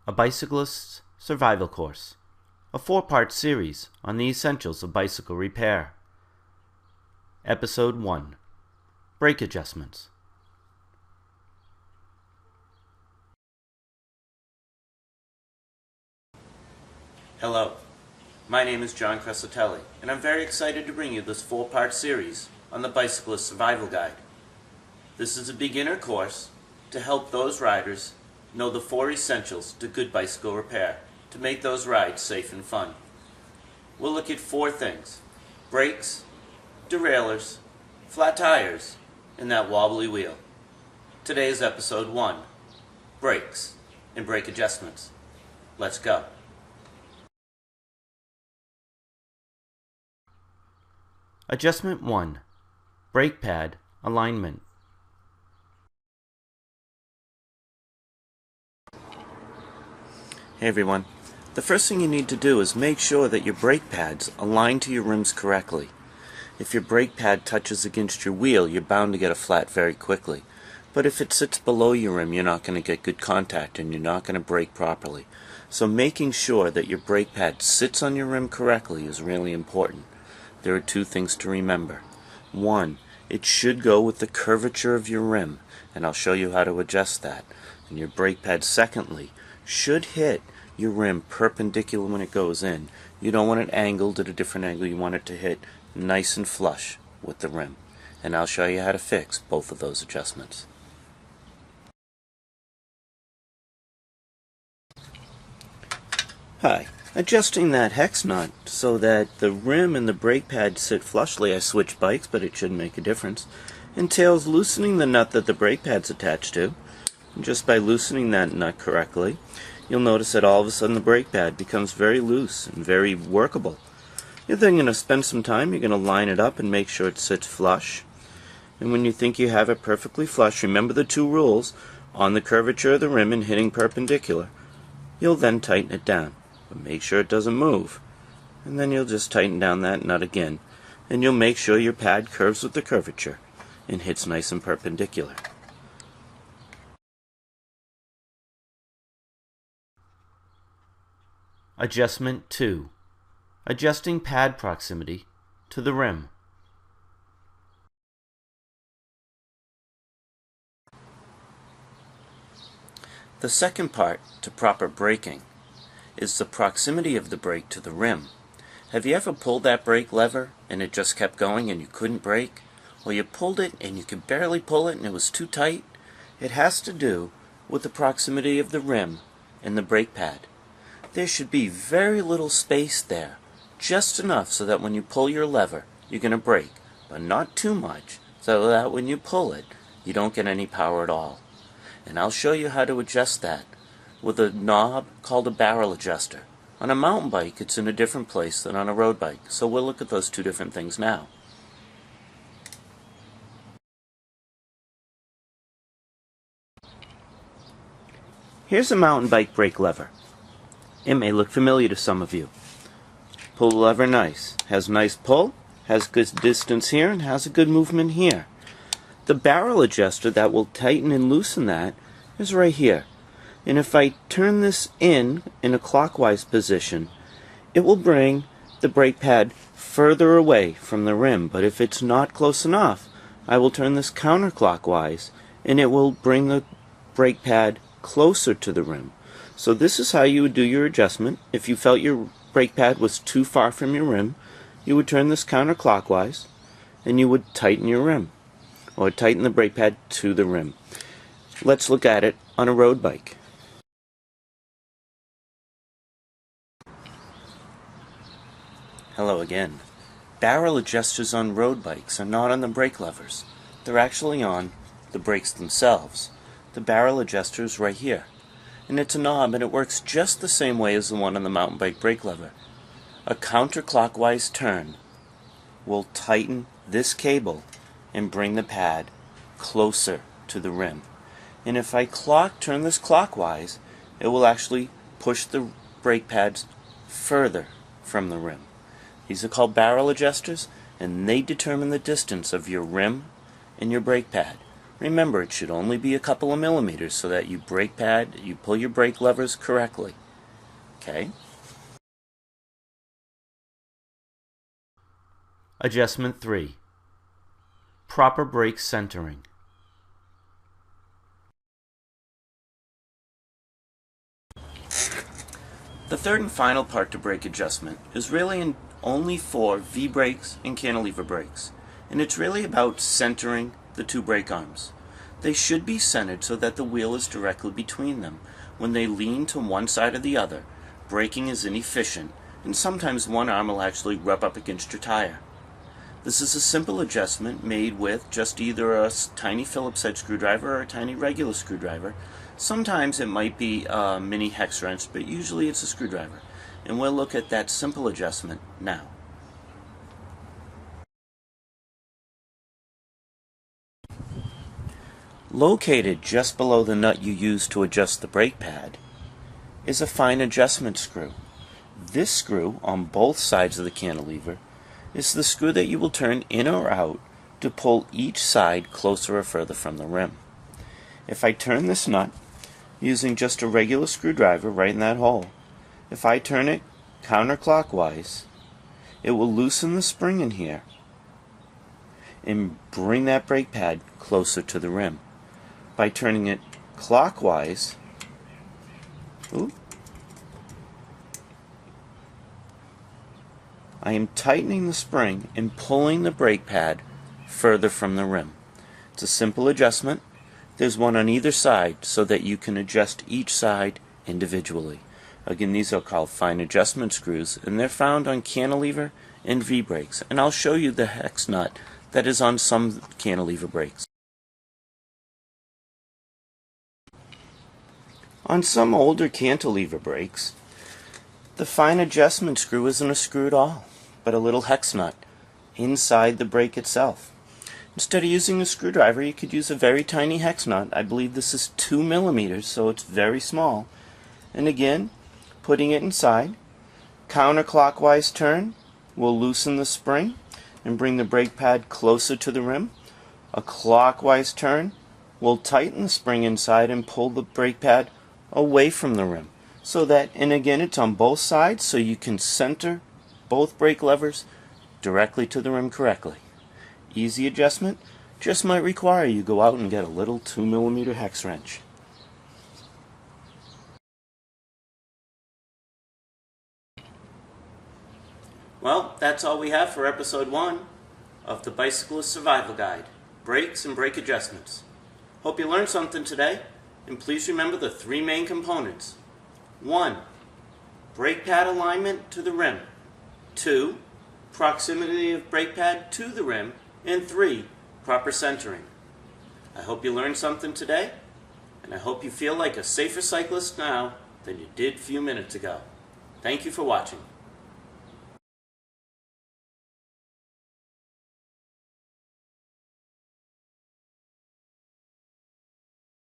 A Bicyclist's Survival Course, a 4-part series on the essentials of bicycle repair. Episode 1, Brake Adjustments. Hello, my name is John Crescitelli, and I'm very excited to bring you this 4-part series on the Bicyclist Survival Guide. This is a beginner course to help those riders know the 4 essentials to good bicycle repair to make those rides safe and fun. We'll look at 4 things: brakes, derailleurs, flat tires, and that wobbly wheel. Today is episode 1, brakes and brake adjustments. Let's go. Adjustment 1, brake pad alignment. Hey everyone, the first thing you need to do is make sure that your brake pads align to your rims correctly. If your brake pad touches against your wheel, you're bound to get a flat very quickly. But if it sits below your rim, you're not going to get good contact and you're not going to brake properly. So making sure that your brake pad sits on your rim correctly is really important. There are 2 things to remember. 1, it should go with the curvature of your rim, and I'll show you how to adjust that. And your brake pad, secondly, should hit your rim perpendicular when it goes in. You don't want it angled at a different angle. You want it to hit nice and flush with the rim. And I'll show you how to fix both of those adjustments. Hi. Adjusting that hex nut so that the rim and the brake pad sit flushly. I switched bikes, but it shouldn't make a difference. Entails loosening the nut that the brake pad's attached to. And just by loosening that nut correctly, you'll notice that all of a sudden the brake pad becomes very loose and very workable. You're then going to spend some time, you're going to line it up and make sure it sits flush. And when you think you have it perfectly flush, remember the 2 rules on the curvature of the rim and hitting perpendicular. You'll then tighten it down, but make sure it doesn't move. And then you'll just tighten down that nut again, and you'll make sure your pad curves with the curvature and hits nice and perpendicular. Adjustment 2, adjusting pad proximity to the rim. The second part to proper braking is the proximity of the brake to the rim. Have you ever pulled that brake lever and it just kept going and you couldn't brake? Or you pulled it and you could barely pull it and it was too tight? It has to do with the proximity of the rim and the brake pad. There should be very little space there, just enough so that when you pull your lever, you're going to brake, but not too much, so that when you pull it, you don't get any power at all. And I'll show you how to adjust that with a knob called a barrel adjuster. On a mountain bike, it's in a different place than on a road bike, so we'll look at those 2 different things now. Here's a mountain bike brake lever. It may look familiar to some of you. Pull the lever nice. Has nice pull, has good distance here, and has a good movement here. The barrel adjuster that will tighten and loosen that is right here. And if I turn this in a clockwise position, it will bring the brake pad further away from the rim. But if it's not close enough, I will turn this counterclockwise, and it will bring the brake pad closer to the rim. So this is how you would do your adjustment. If you felt your brake pad was too far from your rim, you would turn this counterclockwise and you would tighten your rim, or tighten the brake pad to the rim. Let's look at it on a road bike. Hello again. Barrel adjusters on road bikes are not on the brake levers. They're actually on the brakes themselves. The barrel adjuster is right here. And it's a knob, and it works just the same way as the one on the mountain bike brake lever. A counterclockwise turn will tighten this cable and bring the pad closer to the rim. And if I turn this clockwise, it will actually push the brake pads further from the rim. These are called barrel adjusters, and they determine the distance of your rim and your brake pad. Remember, it should only be a couple of millimeters so that you pull your brake levers correctly. Okay? Adjustment 3. Proper brake centering. The third and final part to brake adjustment is really only for V-brakes and cantilever brakes, and it's really about centering the two brake arms. They should be centered so that the wheel is directly between them. When they lean to one side or the other, braking is inefficient, and sometimes one arm will actually rub up against your tire. This is a simple adjustment made with just either a tiny Phillips head screwdriver or a tiny regular screwdriver. Sometimes it might be a mini hex wrench, but usually it's a screwdriver. And we'll look at that simple adjustment now. Located just below the nut you use to adjust the brake pad is a fine adjustment screw. This screw on both sides of the cantilever is the screw that you will turn in or out to pull each side closer or further from the rim. If I turn this nut using just a regular screwdriver right in that hole, if I turn it counterclockwise, it will loosen the spring in here and bring that brake pad closer to the rim. By turning it clockwise, I am tightening the spring and pulling the brake pad further from the rim. It's a simple adjustment. There's one on either side so that you can adjust each side individually. Again, these are called fine adjustment screws, and they're found on cantilever and V-brakes. And I'll show you the hex nut that is on some cantilever brakes. On some older cantilever brakes, the fine adjustment screw isn't a screw at all, but a little hex nut inside the brake itself. Instead of using a screwdriver, you could use a very tiny hex nut. I believe this is 2 millimeters, so it's very small. And again, putting it inside, counterclockwise turn will loosen the spring and bring the brake pad closer to the rim. A clockwise turn will tighten the spring inside and pull the brake pad away from the rim. So that, and again, it's on both sides, so you can center both brake levers directly to the rim correctly. Easy adjustment, just might require you go out and get a little 2 millimeter hex wrench. Well, that's all we have for episode 1 of the Bicyclists Survival Guide, Brakes and Brake Adjustments. Hope you learned something today, and please remember the 3 main components. 1. Brake pad alignment to the rim. 2. Proximity of brake pad to the rim. And 3. Proper centering. I hope you learned something today, and I hope you feel like a safer cyclist now than you did a few minutes ago. Thank you for watching.